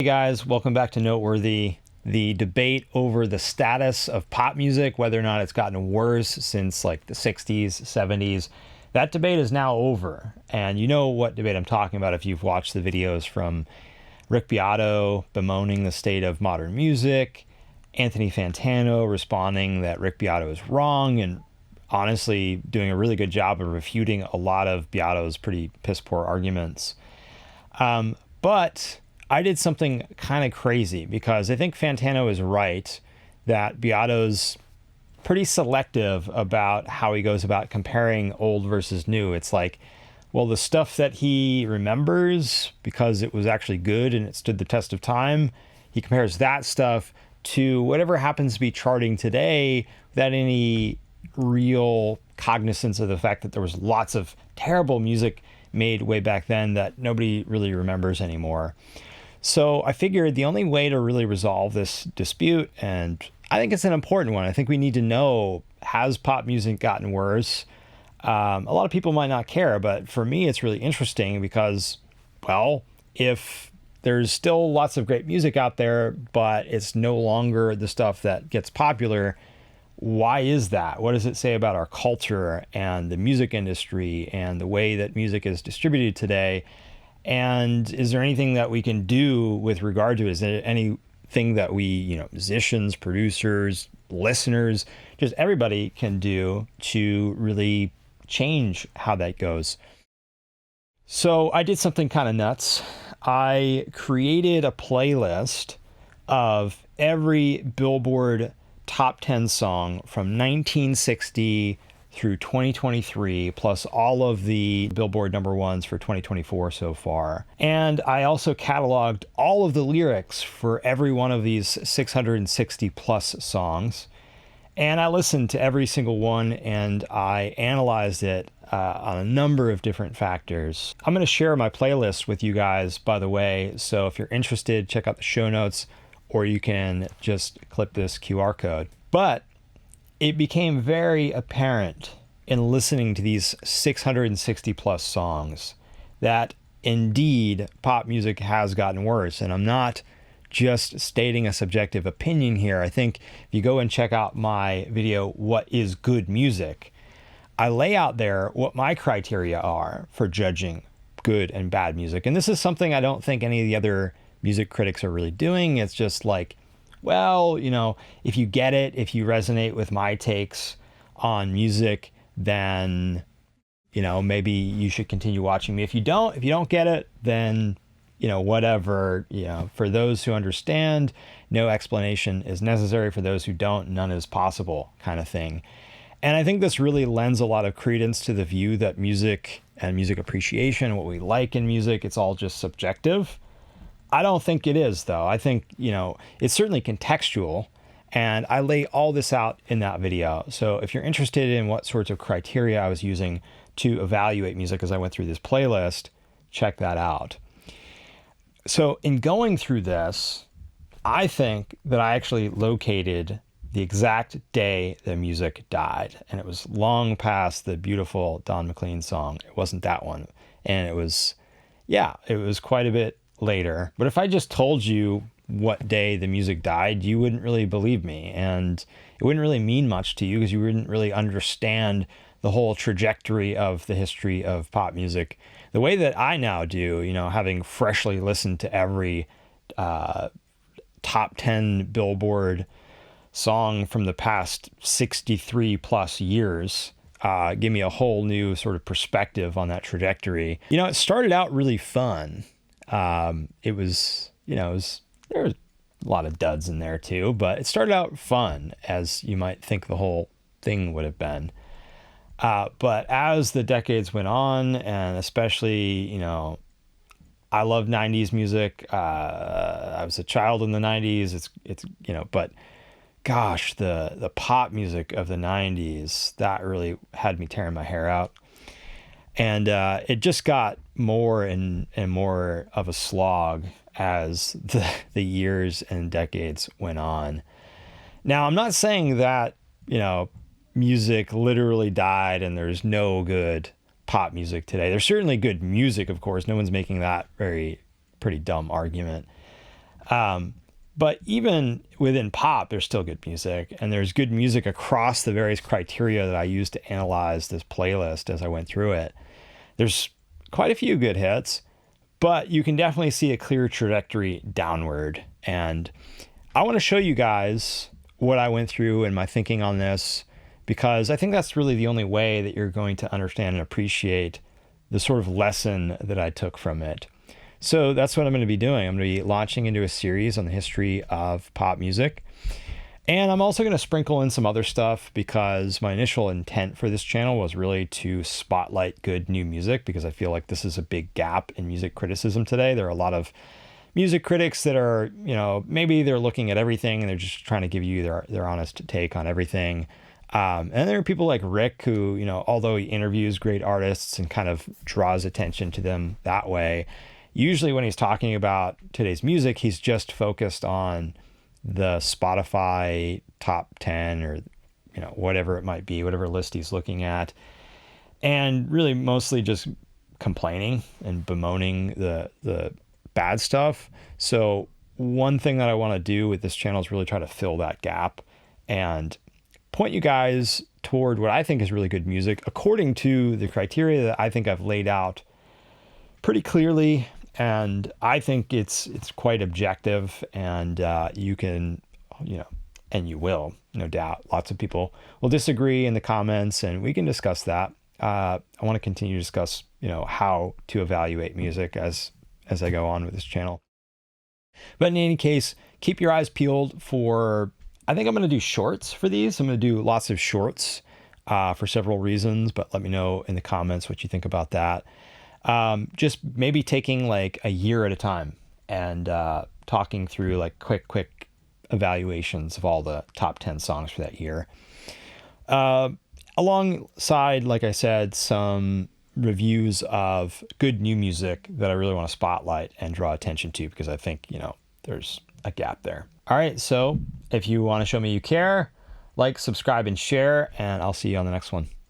Hey guys, welcome back to Noteworthy. The debate over the status of pop music, whether or not it's gotten worse since like the 60s, 70s, that debate is now over. And you know what debate I'm talking about if you've watched the videos from Rick Beato bemoaning the state of modern music, Anthony Fantano responding that Rick Beato is wrong, and honestly doing a really good job of refuting a lot of Beato's pretty piss poor arguments. But I did something kind of crazy because I think Fantano is right that Beato's pretty selective about how he goes about comparing old versus new. It's like, well, the stuff that he remembers because it was actually good and it stood the test of time, he compares that stuff to whatever happens to be charting today without any real cognizance of the fact that there was lots of terrible music made way back then that nobody really remembers anymore. So I figured the only way to really resolve this dispute, and I think it's an important one, I think we need to know, has pop music gotten worse? A lot of people might not care, but for me it's really interesting because, well, if there's still lots of great music out there, but it's no longer the stuff that gets popular, why is that? What does it say about our culture and the music industry and the way that music is distributed today? And is there anything that we can do with regard to it? Is there anything that we, musicians, producers, listeners, just everybody can do to really change how that goes? So I did something kind of nuts. I created a playlist of every Billboard top 10 song from 1960 through 2023, plus all of the Billboard number ones for 2024 so far. And I also cataloged all of the lyrics for every one of these 660 plus songs. And I listened to every single one and I analyzed it on a number of different factors. I'm going to share my playlist with you guys, by the way. So if you're interested, check out the show notes, or you can just click this QR code. But it became very apparent in listening to these 660 plus songs that indeed pop music has gotten worse. And I'm not just stating a subjective opinion here. I think if you go and check out my video, What is Good Music? I lay out there what my criteria are for judging good and bad music. And this is something I don't think any of the other music critics are really doing. It's just like, well, if you get it, if you resonate with my takes on music, then, maybe you should continue watching me. If you don't get it, then, whatever, for those who understand, no explanation is necessary. For those who don't, none is possible, kind of thing. And I think this really lends a lot of credence to the view that music and music appreciation, what we like in music, it's all just subjective. I don't think it is, though. I think, it's certainly contextual, and I lay all this out in that video. So if you're interested in what sorts of criteria I was using to evaluate music as I went through this playlist, check that out. So in going through this, I think that I actually located the exact day the music died, and it was long past the beautiful Don McLean song. It wasn't that one, and it was quite a bit later. But if I just told you what day the music died, you wouldn't really believe me, and it wouldn't really mean much to you because you wouldn't really understand the whole trajectory of the history of pop music the way that I now do, having freshly listened to every top 10 Billboard song from the past 63 plus years. Give me a whole new sort of perspective on that trajectory. It started out really fun. There was a lot of duds in there too, but it started out fun, as you might think the whole thing would have been. But as the decades went on, and especially, I love 90s music. I was a child in the 90s. But gosh, the pop music of the 90s, that really had me tearing my hair out. And it just got more and more of a slog as the years and decades went on. Now, I'm not saying that, music literally died and there's no good pop music today. There's certainly good music, of course. No one's making that pretty dumb argument. But even within pop, there's still good music, and there's good music across the various criteria that I used to analyze this playlist as I went through it. There's quite a few good hits, but you can definitely see a clear trajectory downward. And I want to show you guys what I went through and my thinking on this, because I think that's really the only way that you're going to understand and appreciate the sort of lesson that I took from it. So that's what I'm going to be doing. I'm going to be launching into a series on the history of pop music. And I'm also going to sprinkle in some other stuff because my initial intent for this channel was really to spotlight good new music, because I feel like this is a big gap in music criticism today. There are a lot of music critics that are, maybe they're looking at everything and they're just trying to give you their honest take on everything. And there are people like Rick who, although he interviews great artists and kind of draws attention to them that way, usually when he's talking about today's music, he's just focused on the Spotify top 10 or, whatever it might be, whatever list he's looking at, and really mostly just complaining and bemoaning the bad stuff. So one thing that I want to do with this channel is really try to fill that gap and point you guys toward what I think is really good music according to the criteria that I think I've laid out pretty clearly. And I think it's quite objective, and you can, and you will, no doubt. Lots of people will disagree in the comments, and we can discuss that. I want to continue to discuss, how to evaluate music as I go on with this channel. But in any case, keep your eyes peeled for, I think I'm going to do shorts for these. I'm going to do lots of shorts for several reasons, but let me know in the comments what you think about that. Just maybe taking like a year at a time and talking through like quick evaluations of all the top 10 songs for that year. Alongside, like I said, some reviews of good new music that I really want to spotlight and draw attention to, because I think, there's a gap there. All right. So if you want to show me you care, like, subscribe, and share, and I'll see you on the next one.